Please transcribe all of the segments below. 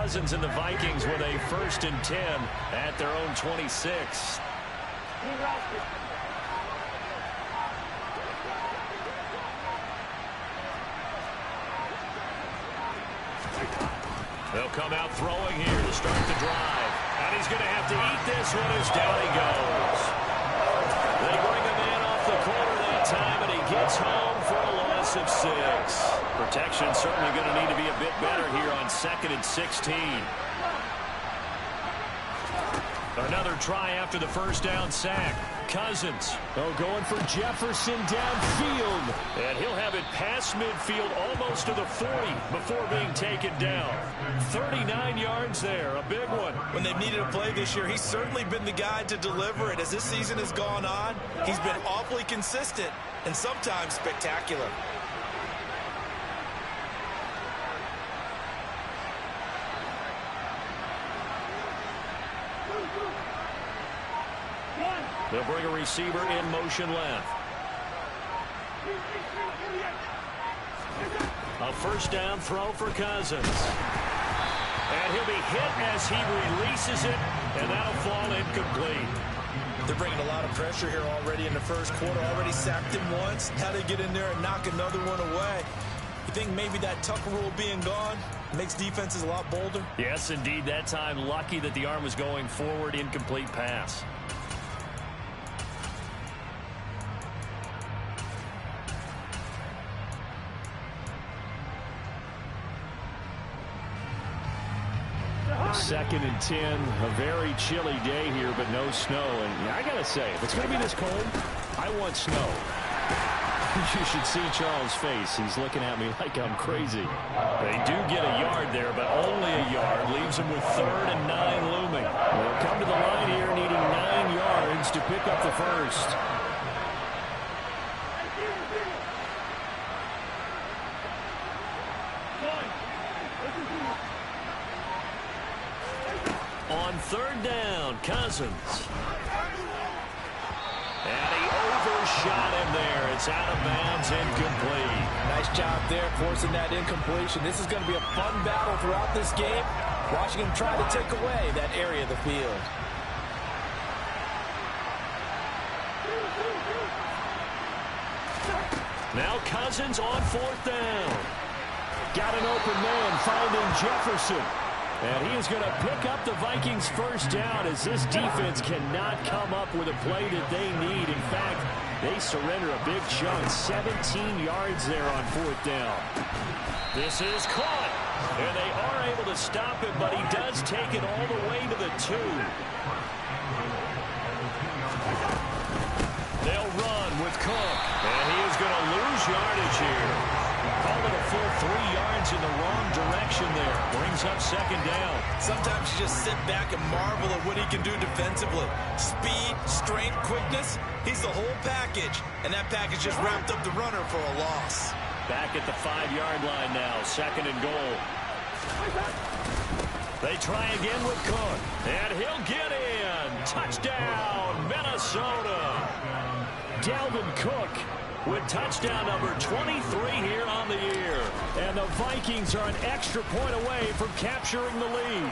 Cousins and the Vikings with a 1st and 10 at their own 26. They'll come out throwing here to start the drive. And he's going to have to eat this one as down he goes. They bring him in off the corner that time, and he gets home for a loss of 6. Protection certainly going to need to be a bit better here on 2nd and 16. Another try after the 1st down sack. Cousins, going for Jefferson downfield. And he'll have it past midfield almost to the 40 before being taken down. 39 yards there, a big one. When they've needed a play this year, he's certainly been the guy to deliver it. As this season has gone on, he's been awfully consistent and sometimes spectacular. They'll bring a receiver in motion left. A 1st down throw for Cousins. And he'll be hit as he releases it, and that'll fall incomplete. They're bringing a lot of pressure here already in the 1st quarter. Already sacked him once. How to get in there and knock another one away. You think maybe that Tucker rule being gone makes defenses a lot bolder? Yes, indeed. That time, lucky that the arm was going forward. Incomplete pass. Second and 10, a very chilly day here, but no snow. And I got to say, if it's going to be this cold, I want snow. You should see Charles' face. He's looking at me like I'm crazy. They do get a yard there, but only a yard. Leaves them with 3rd and 9 looming. They'll come to the line here needing 9 yards to pick up the 1st. On 3rd down, Cousins. And he overshot him there. It's out of bounds, incomplete. Nice job there forcing that incompletion. This is going to be a fun battle throughout this game. Watching him try to take away that area of the field. Now Cousins on 4th down. Got an open man finding Jefferson. And he is going to pick up the Vikings' 1st down as this defense cannot come up with a play that they need. In fact, they surrender a big chunk, 17 yards there on 4th down. This is caught, and they are able to stop him, but he does take it all the way to the 2. They'll run with Cook, and he is going to lose yardage here. Call it a full 3 yards in the wrong direction there. Brings up 2nd down. Sometimes you just sit back and marvel at what he can do defensively. Speed, strength, quickness. He's the whole package. And that package just wrapped up the runner for a loss. Back at the 5-yard line now. 2nd and goal. They try again with Cook. And he'll get in. Touchdown, Minnesota. Dalvin Cook with touchdown number 23 here on the year. And the Vikings are an extra point away from capturing the lead.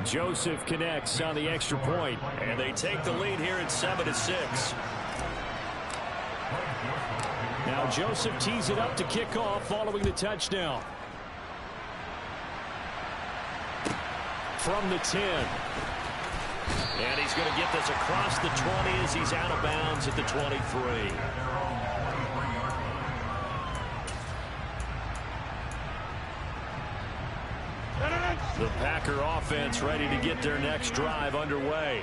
Joseph connects on the extra point, and they take the lead here at 7-6. Now Joseph tees it up to kick off following the touchdown. From the 10. And he's going to get this across the 20 as he's out of bounds at the 23. The Packer offense ready to get their next drive underway.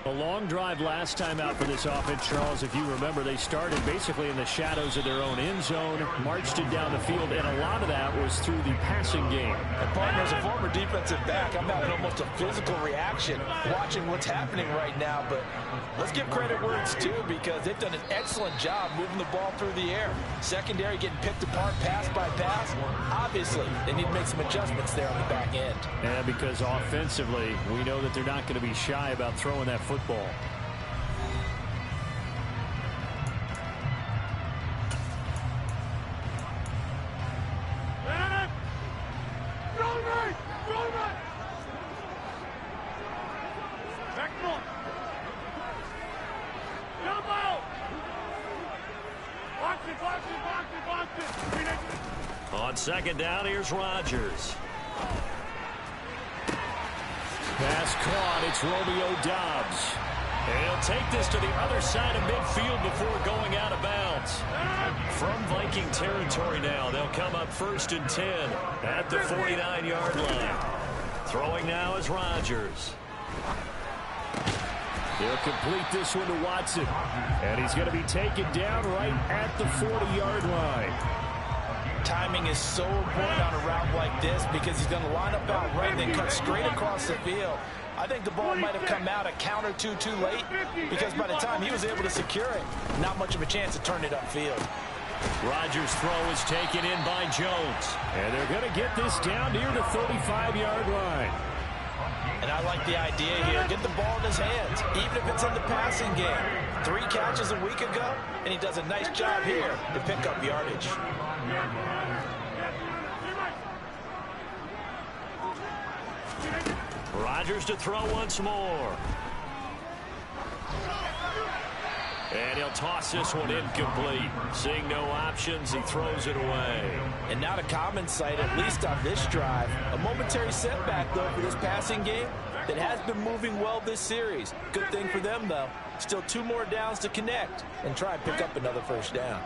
A long drive last time out for this offense, Charles. If you remember, they started basically in the shadows of their own end zone, marched it down the field, and a lot of that was through the passing game. And partner, as a former defensive back, I'm having almost a physical reaction watching what's happening right now. But let's give credit where it's due, because they've done an excellent job moving the ball through the air. Secondary getting picked apart pass by pass. Obviously, they need to make some adjustments there on the back end. And because offensively, we know that they're not going to be shy about throwing that football. On second down, here's Rodgers. Pass caught. It's Romeo Doubs. And he'll take this to the other side of midfield before going out of bounds. From Viking territory now, they'll come up 1st and 10 at the 49-yard line. Throwing now is Rodgers. He'll complete this one to Watson. And he's going to be taken down right at the 40-yard line. Timing is so important on a route like this because he's going to line up out right and then cut straight across the field. I think the ball might have come out a count or two too late because by the time he was able to secure it, not much of a chance to turn it upfield. Rodgers' throw is taken in by Jones. And they're going to get this down near the 35-yard line. And I like the idea here. Get the ball in his hands, even if it's in the passing game. 3 catches a week ago, and he does a nice job here to pick up yardage. Rodgers to throw once more. And he'll toss this one incomplete. Seeing no options, he throws it away. And not a common sight, at least on this drive. A momentary setback, though, for this passing game that has been moving well this series. Good thing for them, though. Still 2 more downs to connect and try and pick up another first down.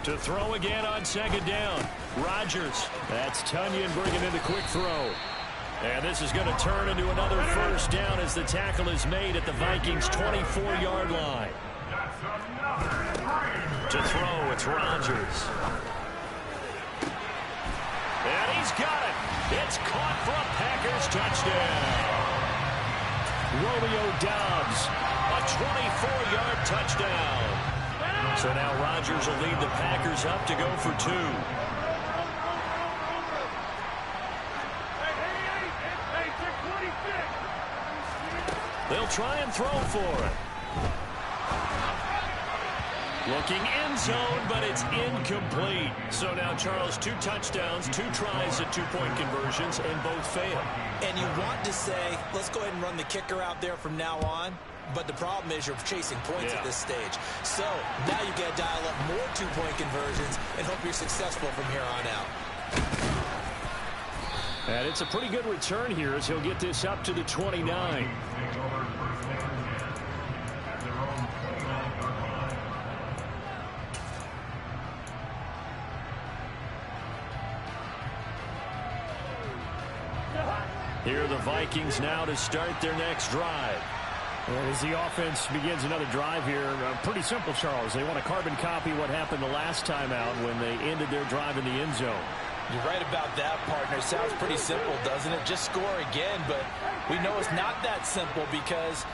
To throw again on second down. Rodgers. That's Tunyon bringing in the quick throw. And this is going to turn into another first down as the tackle is made at the Vikings' 24-yard line. To throw, it's Rodgers. And he's got it. It's caught for a Packers touchdown. Romeo Doubs, a 24-yard touchdown. So now Rodgers will lead the Packers up to go for 2. They'll try and throw for it. Looking end zone, but it's incomplete. So now, Charles, 2 touchdowns, 2 tries at 2-point conversions, and both fail. And you want to say, let's go ahead and run the kicker out there from now on. But the problem is you're chasing points at this stage. So now you got to dial up more 2-point conversions and hope you're successful from here on out. And it's a pretty good return here as he'll get this up to the 29. Here are the Vikings now to start their next drive. And as the offense begins another drive here, pretty simple, Charles. They want to carbon copy what happened the last time out when they ended their drive in the end zone. You're right about that, partner. Sounds pretty simple, doesn't it? Just score again, but we know it's not that simple because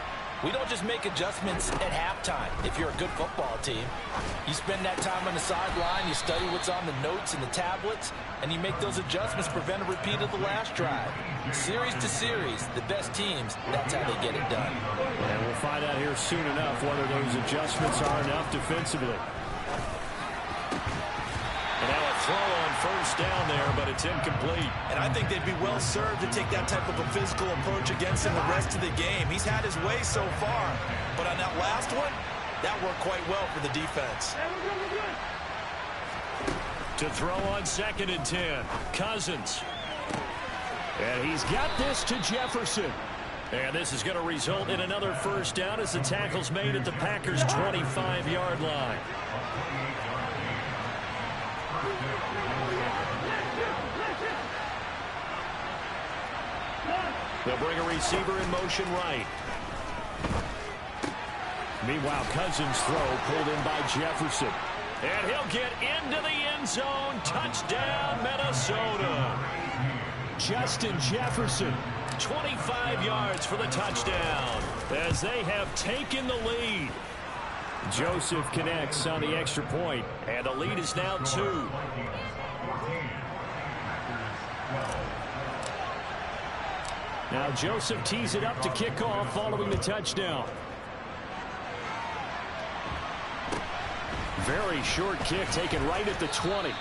we don't just make adjustments at halftime. If you're a good football team, you spend that time on the sideline, you study what's on the notes and the tablets, and you make those adjustments to prevent a repeat of the last drive. Series to series, the best teams, that's how they get it done. And we'll find out here soon enough whether those adjustments are enough defensively. And now a throw on first down there, but it's incomplete. And I think they'd be well served to take that type of a physical approach against him the rest of the game. He's had his way so far, but on that last one, that worked quite well for the defense. To throw on 2nd and 10, Cousins. And he's got this to Jefferson. And this is going to result in another first down as the tackle's made at the Packers' 25-yard line. They'll bring a receiver in motion right. Meanwhile, Cousins' throw pulled in by Jefferson. And he'll get into the end zone. Touchdown, Minnesota. Justin Jefferson, 25 yards for the touchdown as they have taken the lead. Joseph connects on the extra point, and the lead is now 2. Now Joseph tees it up to kick off following the touchdown. Very short kick taken right at the 20.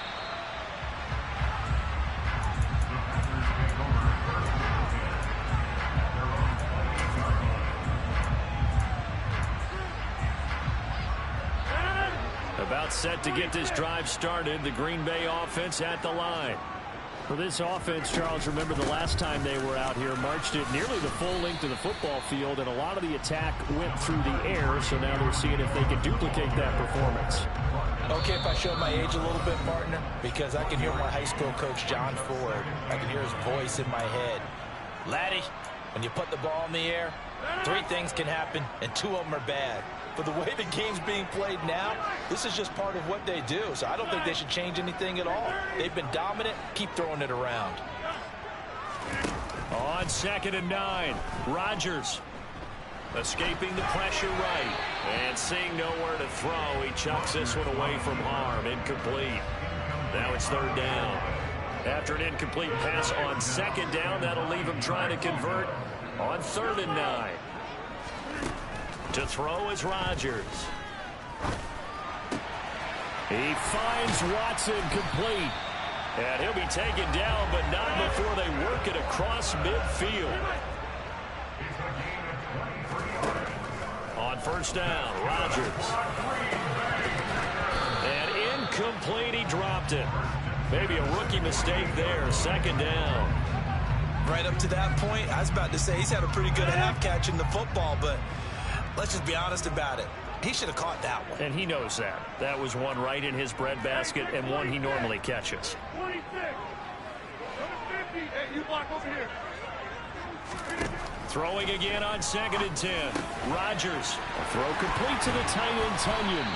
A About set to get this drive started. The Green Bay offense at the line. For this offense, Charles, remember the last time they were out here, marched it nearly the full length of the football field, and a lot of the attack went through the air, so now they're seeing if they can duplicate that performance. Okay, if I show my age a little bit, partner, because I can hear my high school coach, John Ford. I can hear his voice in my head. Laddie, when you put the ball in the air, 3 things can happen, and 2 of them are bad. But the way the game's being played now, this is just part of what they do. So I don't think they should change anything at all. They've been dominant. Keep throwing it around. On 2nd and 9, Rodgers escaping the pressure right. And seeing nowhere to throw, he chucks this one away from harm. Incomplete. Now it's 3rd down. After an incomplete pass on 2nd down, that'll leave him trying to convert on 3rd and 9. To throw is Rodgers. He finds Watson complete. And he'll be taken down, but not before they work it across midfield. On 1st down, Rodgers. And incomplete, he dropped it. Maybe a rookie mistake there. 2nd down. Right up to that point, I was about to say he's had a pretty good half catching the football, but let's just be honest about it. He should have caught that one. And he knows that. That was one right in his breadbasket and one he normally catches. 26. Number 50. Hey, you block over here. Throwing again on 2nd and 10. Rodgers. A throw complete to the tight end, Tunyon.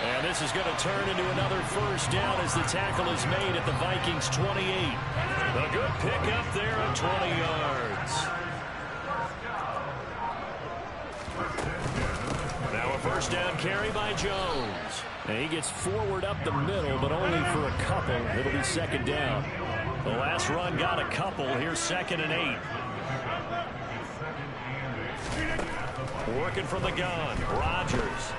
And this is going to turn into another 1st down as the tackle is made at the Vikings 28. A good pickup there at 20 yards. Now a 1st down carry by Jones. And he gets forward up the middle, but only for a couple. It'll be 2nd down. The last run got a couple. Here's 2nd and 8. Working from the gun, Rodgers.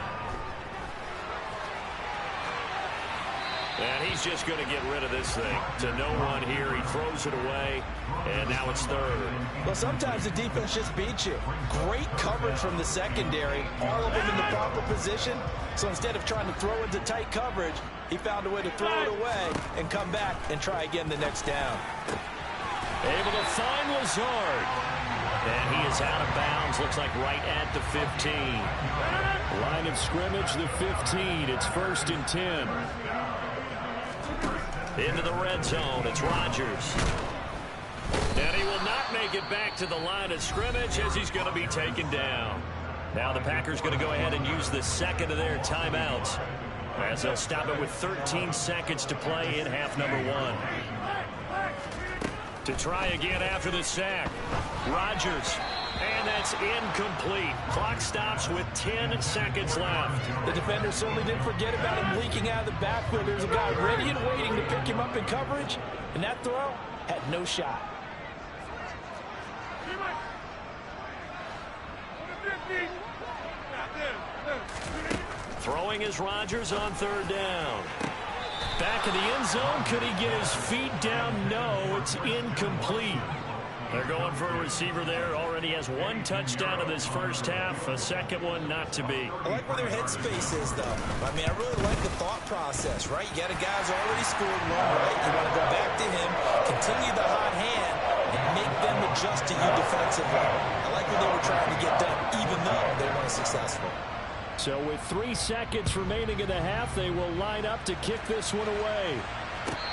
And he's just going to get rid of this thing. To no one here. He throws it away. And now it's 3rd. Well, sometimes the defense just beats you. Great coverage from the secondary. All of them in the proper position. So instead of trying to throw into tight coverage, he found a way to throw it away and come back and try again the next down. Able to find Lazard. And he is out of bounds. Looks like right at the 15. Line of scrimmage, the 15. It's 1st and 10. Into the red zone. It's Rodgers. And he will not make it back to the line of scrimmage as he's going to be taken down. Now the Packers going to go ahead and use the 2nd of their timeouts as they'll stop it with 13 seconds to play in half number 1. To try again after the sack. Rodgers. And that's incomplete. Clock stops with 10 seconds left. The defender certainly didn't forget about him leaking out of the backfield. There's a guy ready and waiting to pick him up in coverage. And that throw had no shot. Throwing is Rodgers on 3rd down. Back in the end zone. Could he get his feet down? No, it's incomplete. They're going for a receiver there. Already has 1 touchdown in this first half. A 2nd one not to be. I like where their headspace is, though. I mean, I really like the thought process, right? You got a guy who's already scored one, right? You want to go back to him, continue the hot hand, and make them adjust to you defensively. I like what they were trying to get done, even though they weren't successful. So with 3 seconds remaining in the half, they will line up to kick this one away.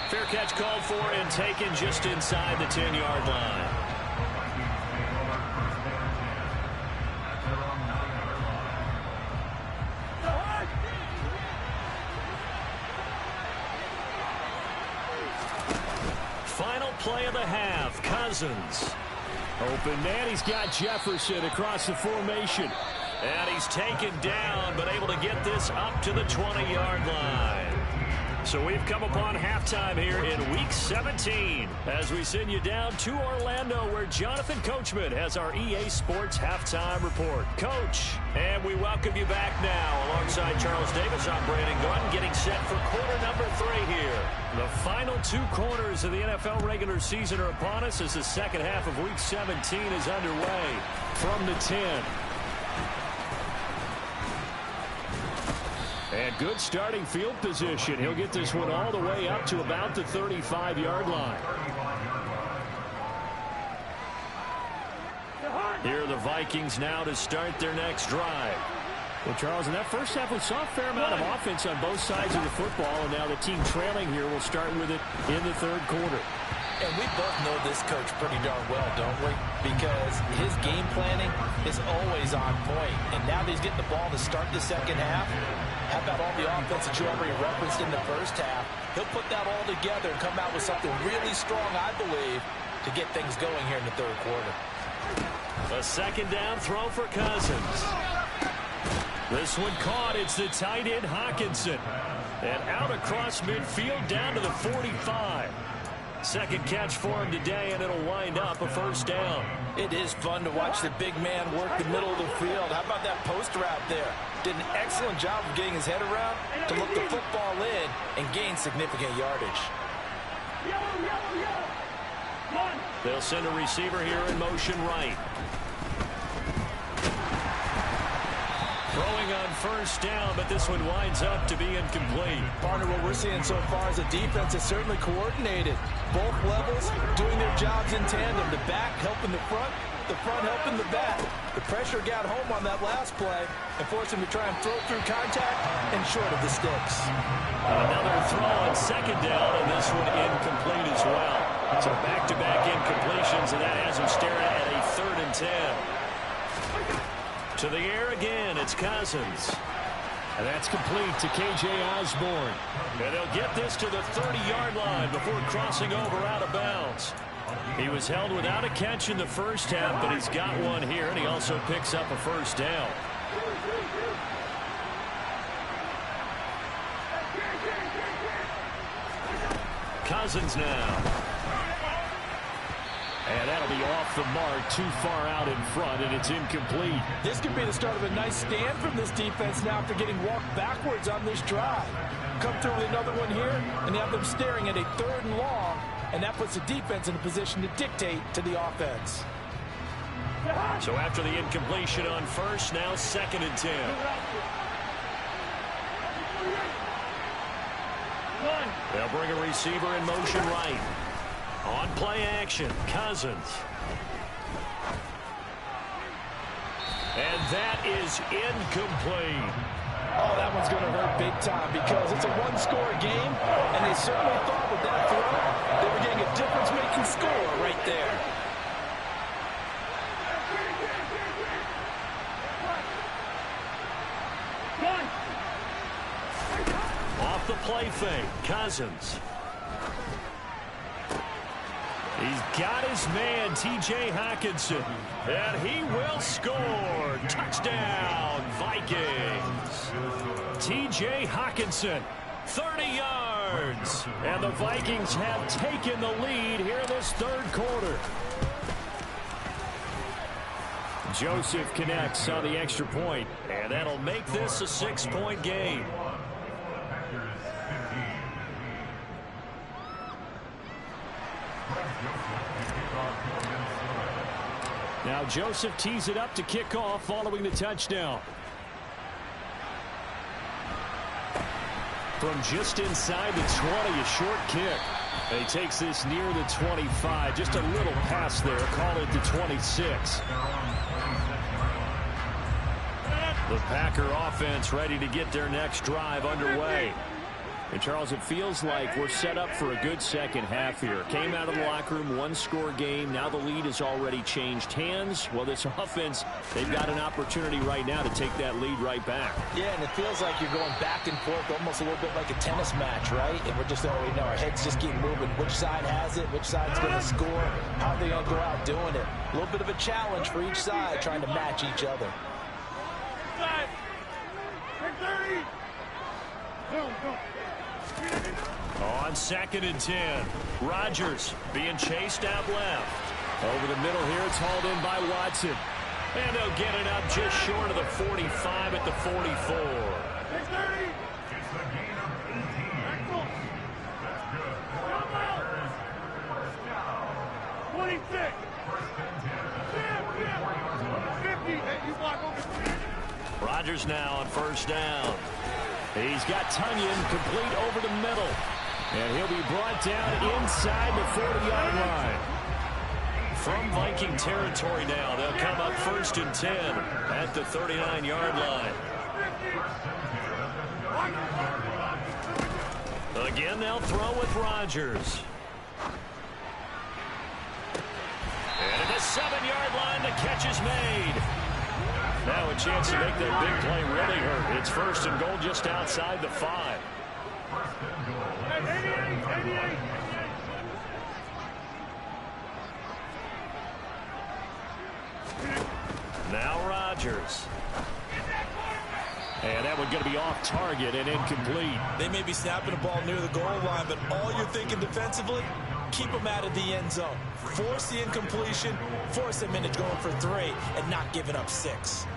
Fair catch called for and taken just inside the 10-yard line. Final play of the half. Cousins. Open man. He's got Jefferson across the formation. And he's taken down, but able to get this up to the 20-yard line. So we've come upon halftime here in Week 17 as we send you down to Orlando where Jonathan Coachman has our EA Sports Halftime Report. Coach, and we welcome you back now alongside Charles Davis. I'm Brandon Gordon getting set for quarter number 3 here. The final 2 quarters of the NFL regular season are upon us as the second half of Week 17 is underway from the 10. And good starting field position. He'll get this one all the way up to about the 35-yard line. Here are the Vikings now to start their next drive. Well, Charles, in that first half, we saw a fair amount of offense on both sides of the football, and now the team trailing here will start with it in the third quarter. And we both know this coach pretty darn well, don't we? Because his game planning is always on point. And now that he's getting the ball to start the second half, how about all the offense that you already referenced in the first half? He'll put that all together and come out with something really strong, I believe, to get things going here in the third quarter. A second down throw for Cousins. This one caught. It's the tight end Hockenson. And out across midfield down to the 45. Second catch for him today, and it'll wind up a first down. It is fun to watch the big man work the middle of the field. How about that post route there? Did an excellent job of getting his head around to look the football in and gain significant yardage. They'll send a receiver here in motion right. Throwing on first down, but this one winds up to be incomplete. Partner, what we're seeing so far is the defense is certainly coordinated. Both levels doing their jobs in tandem. The back helping the front helping the back. The pressure got home on that last play and forced him to try and throw through contact and short of the sticks. Another throw on second down, and this one incomplete as well. So back-to-back incompletions, and that has him staring at a 3rd and 10. To the air again, it's Cousins. And that's complete to K.J. Osborne. And they'll get this to the 30-yard line before crossing over out of bounds. He was held without a catch in the first half, but he's got one here, and he also picks up a first down. Cousins now. And that'll be off the mark, too far out in front, and it's incomplete. This could be the start of a nice stand from this defense now after getting walked backwards on this drive. Come through with another one here, and have them staring at a 3rd and long, and that puts the defense in a position to dictate to the offense. So after the incompletion on first, now 2nd and 10. They'll bring a receiver in motion right. On play action, Cousins. And that is incomplete. Oh, that one's going to hurt big time because it's a one-score game, and they certainly thought with that throw they were getting a difference-making score right there. Off the play fake, Cousins. He's got his man, T.J. Hockenson, and he will score. Touchdown, Vikings. T.J. Hockenson, 30 yards. And the Vikings have taken the lead here in this third quarter. Joseph connects on the extra point, and that'll make this a 6-point game. Now Joseph tees it up to kick off following the touchdown. From just inside the 20, a short kick. And he takes this near the 25. Just a little pass there. Call it the 26. The Packer offense ready to get their next drive underway. And, Charles, it feels like we're set up for a good second half here. Came out of the locker room, one-score game. Now the lead has already changed hands. Well, this offense, they've got an opportunity right now to take that lead right back. Yeah, and it feels like you're going back and forth almost a little bit like a tennis match, right? And we're just already know our heads just keep moving. Which side has it? Which side's going to score? How are they going to go out doing it? A little bit of a challenge for each side trying to match each other. On 2nd and 10, Rodgers being chased out left. Over the middle here, it's hauled in by Watson. And they'll get it up just short of the 45 at the 44. 26. 50. You block over. Rodgers now on first down. He's got Tonyan complete over the middle. And he'll be brought down inside the 40-yard line. From Viking territory now, they'll come up 1st and 10 at the 39-yard line. Again, they'll throw with Rodgers. And at the 7-yard line, the catch is made. Now a chance to make that big play really hurt. It's 1st and goal just outside the 5. Now Rodgers. And that one's going to be off target and incomplete. They may be snapping the ball near the goal line, but all you're thinking defensively, keep them out of the end zone. Force the incompletion, force them into going for 3, and not giving up 6.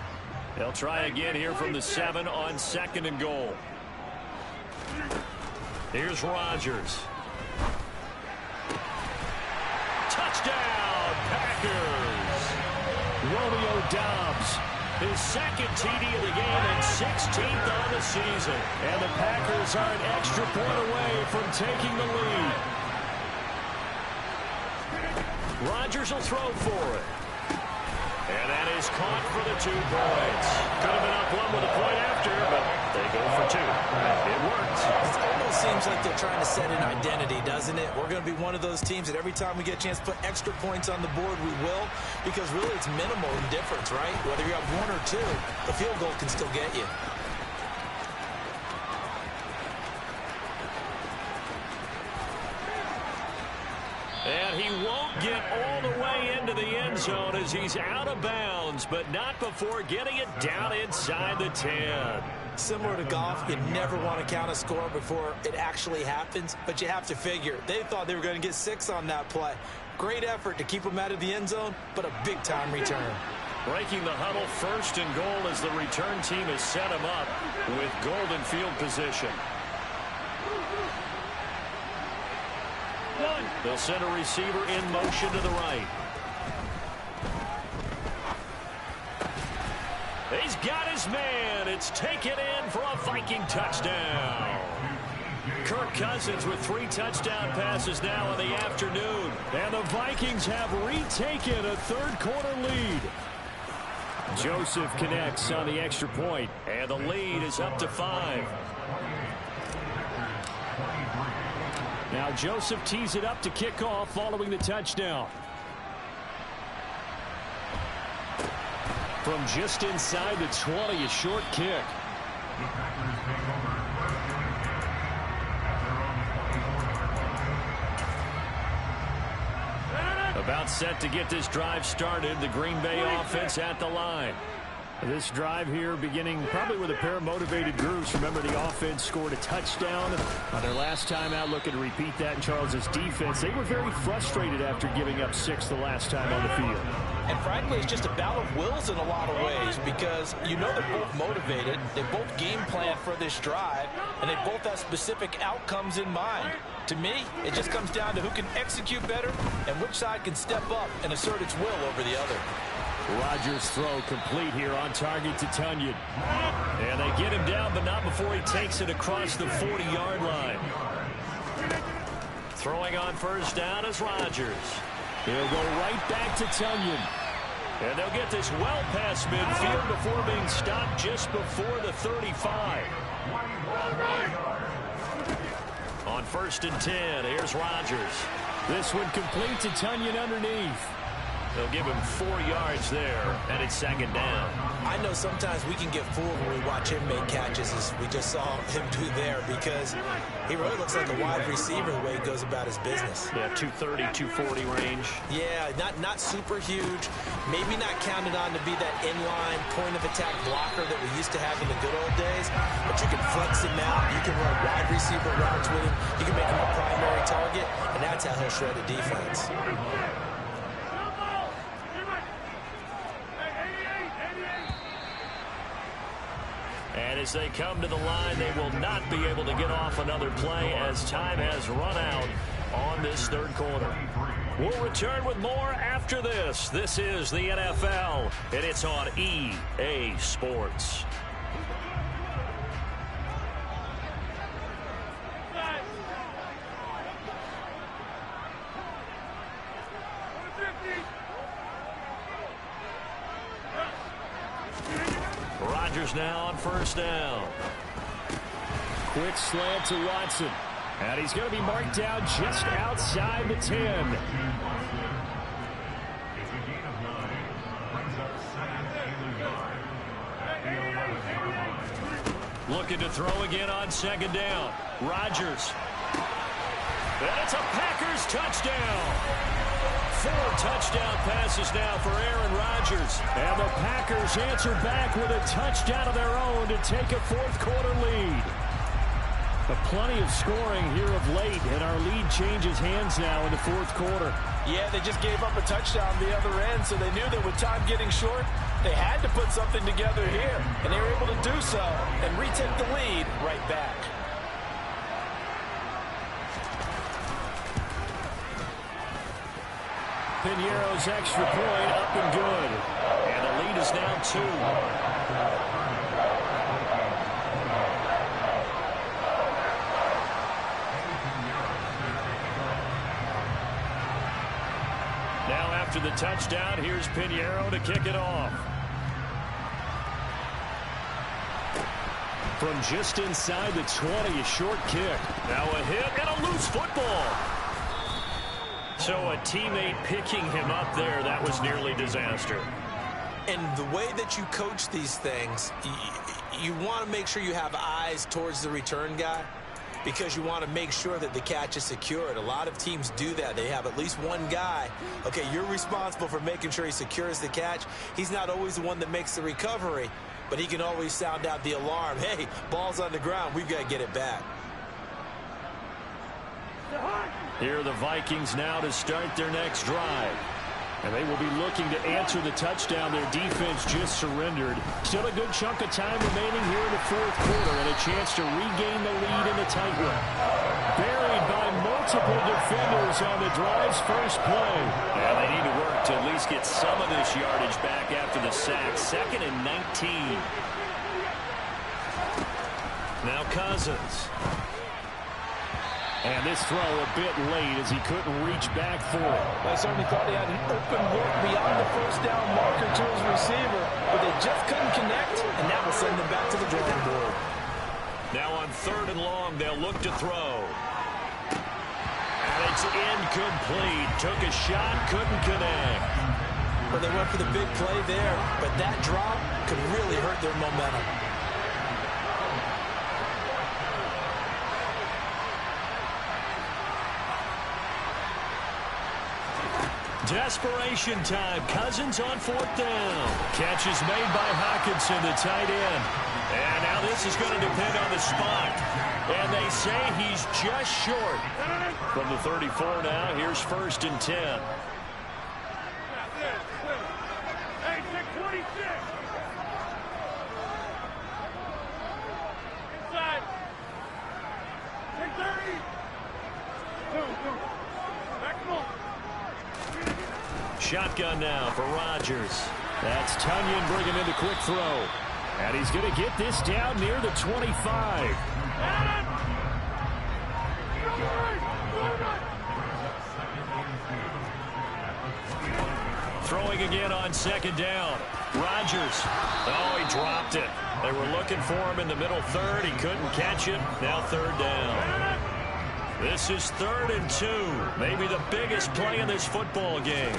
They'll try again here from the 7 on 2nd and goal. Here's Rodgers. Touchdown, Packers! Romeo Doubs, his 2nd TD of the game and 16th on the season. And the Packers are an extra point away from taking the lead. Rodgers will throw for it. And that is caught for the 2 points. Could have been up 1 with a point after, but they go for 2. It works. It almost seems like they're trying to set an identity, doesn't it? We're going to be one of those teams that every time we get a chance to put extra points on the board, we will. Because really it's minimal in difference, right? Whether you have 1 or 2, the field goal can still get you. And he won't get all the way into the end zone as he's out of bounds, but not before getting it down inside the 10. Similar to golf, you never want to count a score before it actually happens, but you have to figure. They thought they were going to get 6 on that play. Great effort to keep them out of the end zone, but a big-time return. Breaking the huddle, 1st and goal as the return team has set him up with golden field position. They'll send a receiver in motion to the right. He's got his man. It's taken in for a Viking touchdown. Kirk Cousins with 3 touchdown passes now in the afternoon. And the Vikings have retaken a 3rd quarter lead. Joseph connects on the extra point, and the lead is up to 5. Now Joseph tees it up to kick off following the touchdown. From just inside the 20, a short kick. About set to get this drive started. The Green Bay offense at the line. This drive here beginning probably with a pair of motivated groups. Remember, the offense scored a touchdown on their last time out. Looking to repeat that in Charles's defense. They were very frustrated after giving up 6 the last time on the field. And frankly, it's just a battle of wills in a lot of ways because you know they're both motivated. They both game plan for this drive, and they both have specific outcomes in mind. To me, it just comes down to who can execute better and which side can step up and assert its will over the other. Rodgers' throw complete here on target to Tonyan. And they get him down, but not before he takes it across the 40-yard line. Throwing on 1st down is Rodgers. He'll go right back to Tonyan. And they'll get this well past midfield before being stopped just before the 35. On 1st and 10, here's Rodgers. This one complete to Tonyan underneath. They'll give him 4 yards there, and it's 2nd down. I know sometimes we can get fooled when we watch him make catches, as we just saw him do there, because he really looks like a wide receiver the way he goes about his business. Yeah, 230, 240 range. Yeah, not super huge. Maybe not counted on to be that inline point-of-attack blocker that we used to have in the good old days, but you can flex him out. You can run wide receiver routes with him. You can make him a primary target, and that's how he'll shred a defense. And as they come to the line, they will not be able to get off another play as time has run out on this 3rd quarter. We'll return with more after this. This is the NFL, and it's on EA Sports. Steelers now on first down. Quick slant to Watson. And he's going to be marked down just outside the 10. Looking to throw again on second down. Rodgers. And it's a Packers touchdown. 4 touchdown passes now for Aaron Rodgers. And the Packers answer back with a touchdown of their own to take a fourth-quarter lead. Plenty of scoring here of late, and our lead changes hands now in the fourth quarter. Yeah, they just gave up a touchdown the other end, so they knew that with time getting short, they had to put something together here, and they were able to do so and retake the lead right back. Piñeiro's extra point up and good. And the lead is now 2. Now after the touchdown, here's Piñeiro to kick it off. From just inside the 20, a short kick. Now a hit and a loose football. So a teammate picking him up there, that was nearly disaster. And the way that you coach these things, you want to make sure you have eyes towards the return guy because you want to make sure that the catch is secured. A lot of teams do that. They have at least one guy. Okay, you're responsible for making sure he secures the catch. He's not always the one that makes the recovery, but he can always sound out the alarm. Hey, ball's on the ground. We've got to get it back. Here are the Vikings now to start their next drive. And they will be looking to answer the touchdown their defense just surrendered. Still a good chunk of time remaining here in the fourth quarter and a chance to regain the lead in the tight one. Buried by multiple defenders on the drive's first play. And they need to work to at least get some of this yardage back after the sack. 2nd and 19. Now Cousins. And this throw a bit late as he couldn't reach back for it. I certainly thought he had an open look beyond the first down marker to his receiver, but they just couldn't connect, and that will send them back to the drawing board. Now on 3rd and long, they'll look to throw. And it's incomplete. Took a shot, couldn't connect. Well, they went for the big play there, but that drop could really hurt their momentum. Desperation time. Cousins on 4th down. Catch is made by Hockenson, the tight end. And now this is going to depend on the spot. And they say he's just short. From the 34 now, here's 1st and 10. Hey, 626. Inside. 630. 2. Maximum. Shotgun now for Rodgers. That's Tunyon bringing in the quick throw. And he's going to get this down near the 25. Throwing again on 2nd down. Rodgers. Oh, he dropped it. They were looking for him in the middle 3rd. He couldn't catch it. Now 3rd down. This is 3rd and 2. Maybe the biggest play in this football game.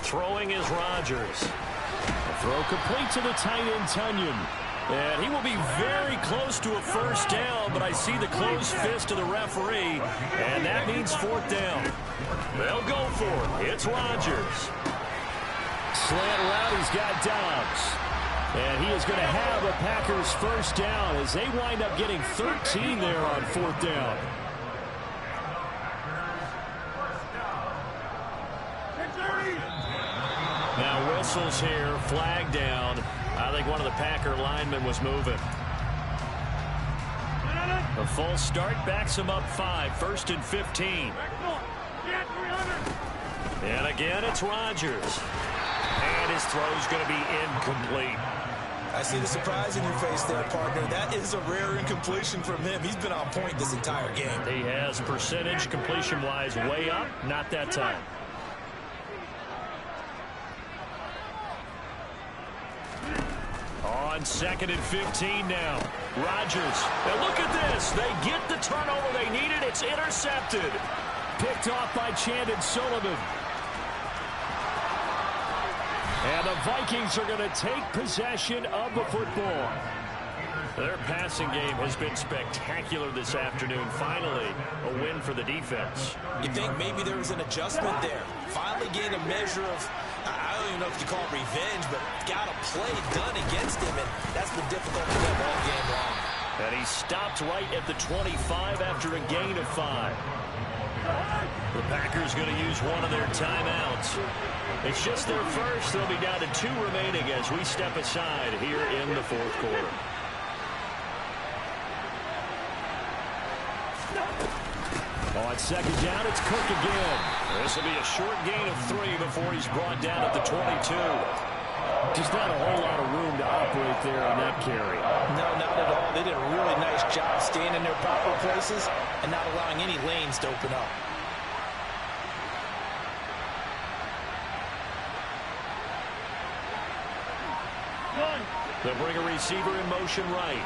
Throwing is Rodgers. The throw complete to the tight end, Tunyon. And he will be very close to a first down, but I see the closed fist of the referee, and that means 4th down. They'll go for it. It's Rodgers. Slant route, he's got Dobbs. And he is going to have a Packers first down as they wind up getting 13 there on 4th down. Now whistles here, flag down. I think one of the Packer linemen was moving. A false start backs him up 5, 1st and 15. And again, it's Rodgers. And his throw's going to be incomplete. I see the surprise in your face there, partner. That is a rare incompletion from him. He's been on point this entire game. He has percentage completion-wise way up, not that time. On on 2nd and 15 now. Rodgers. And look at this. They get the turnover they needed. It's intercepted. Picked off by Chandon Sullivan. And the Vikings are going to take possession of the football. Their passing game has been spectacular this afternoon. Finally, a win for the defense. You think maybe there was an adjustment there? Finally gained a measure of, I don't even know if you call it revenge, but got a play done against him, and that's been difficult for them all game long. And he stopped right at the 25 after a gain of 5. The Packers going to use one of their timeouts. It's just their first. They'll be down to 2 remaining as we step aside here in the 4th quarter. On 2nd down, it's Cook again. This will be a short gain of 3 before he's brought down at the 22. Just not a whole lot of room to operate there on that carry. No, not at all. They did a really nice job staying in their proper places and not allowing any lanes to open up. They'll bring a receiver in motion right.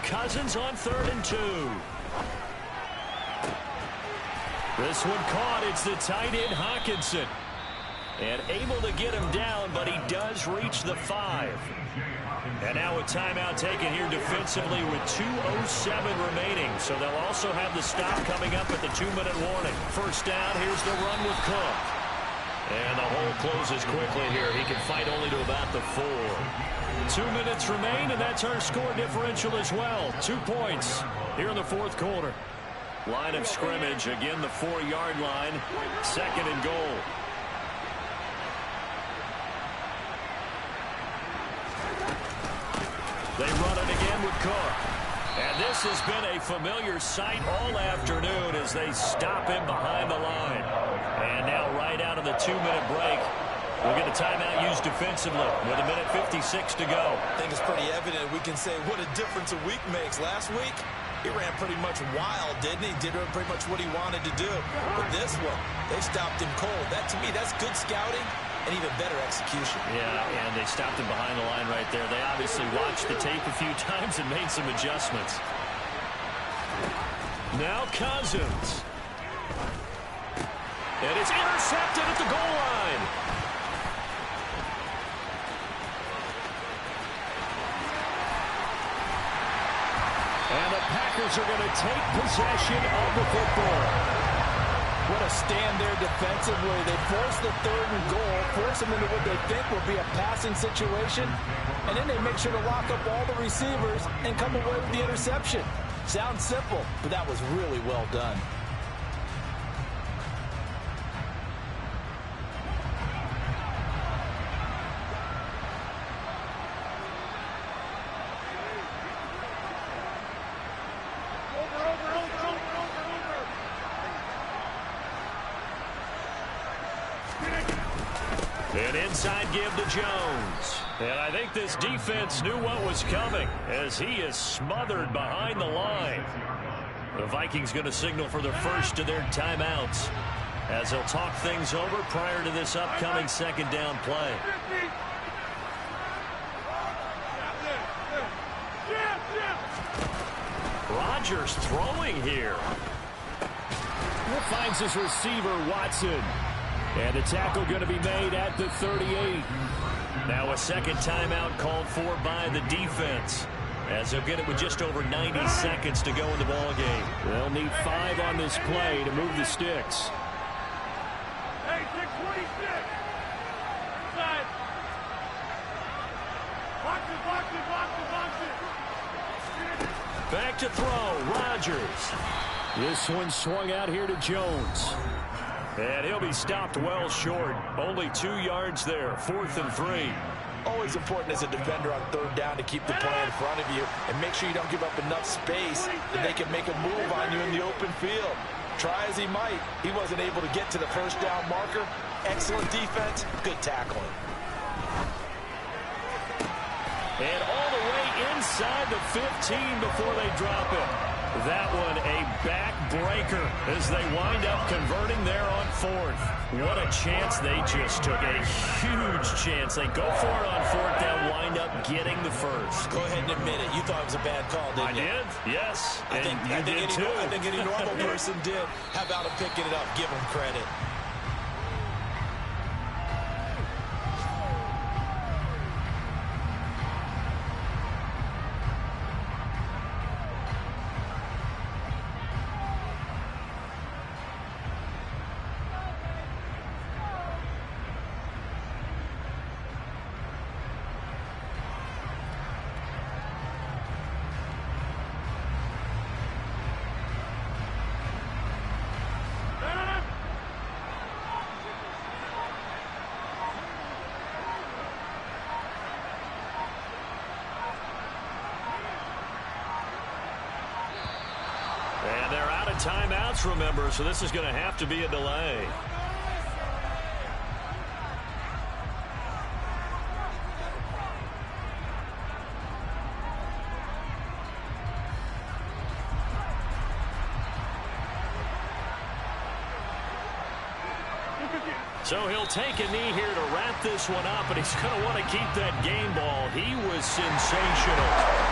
Cousins on 3rd and 2. This one caught. It's the tight end Hockenson. And able to get him down, but he does reach the 5. And now a timeout taken here defensively with 2:07 remaining. So they'll also have the stop coming up at the 2-minute warning. First down, here's the run with Cook. And the hole closes quickly here. He can fight only to about the 4. 2 minutes remain, and that's our score differential as well. 2 points here in the 4th quarter. Line of scrimmage, again the 4-yard line. 2nd and goal. They run it again with Cook. And this has been a familiar sight all afternoon as they stop him behind the line. And now right out of the 2-minute break, we'll get a timeout used defensively with 1:56 to go. I think it's pretty evident. We can say what a difference a week makes. Last week, he ran pretty much wild, didn't he? Did pretty much what he wanted to do. But this one, they stopped him cold. That, to me, that's good scouting and even better execution. Yeah, and they stopped him behind the line right there. They obviously watched the tape a few times and made some adjustments. Now Cousins. And it's intercepted at the goal line. And the Packers are going to take possession of the football. What a stand there defensively. They force the 3rd and goal, force them into what they think will be a passing situation, and then they make sure to lock up all the receivers and come away with the interception. Sounds simple, but that was really well done. An inside give to Jones. And I think this defense knew what was coming as he is smothered behind the line. The Vikings going to signal for the first of their timeouts as they'll talk things over prior to this upcoming 2nd down play. Rodgers throwing here. Finds his receiver, Watson. And the tackle going to be made at the 38. Now a 2nd timeout called for by the defense, as they'll get it with just over 90 seconds to go in the ball game. They'll need 5 on this play to move the sticks. Hey, 626. Inside. Box it. Back to throw, Rodgers. This one swung out here to Jones. And he'll be stopped well short. Only 2 yards there. 4th and 3. Always important as a defender on 3rd down to keep the play in front of you and make sure you don't give up enough space that they can make a move on you in the open field. Try as he might, he wasn't able to get to the 1st down marker. Excellent defense, good tackling. And all the way inside the 15 before they drop it. That one a backbreaker as they wind up converting there on fourth. What a chance they just took. A huge chance. They go for it on fourth down, wind up getting the first. Go ahead and admit it. You thought it was a bad call, didn't you? I did, yes. I think any normal person did. How about him picking it up? Give him credit. And they're out of timeouts, remember, so this is going to have to be a delay. So he'll take a knee here to wrap this one up, and he's going to want to keep that game ball. He was sensational.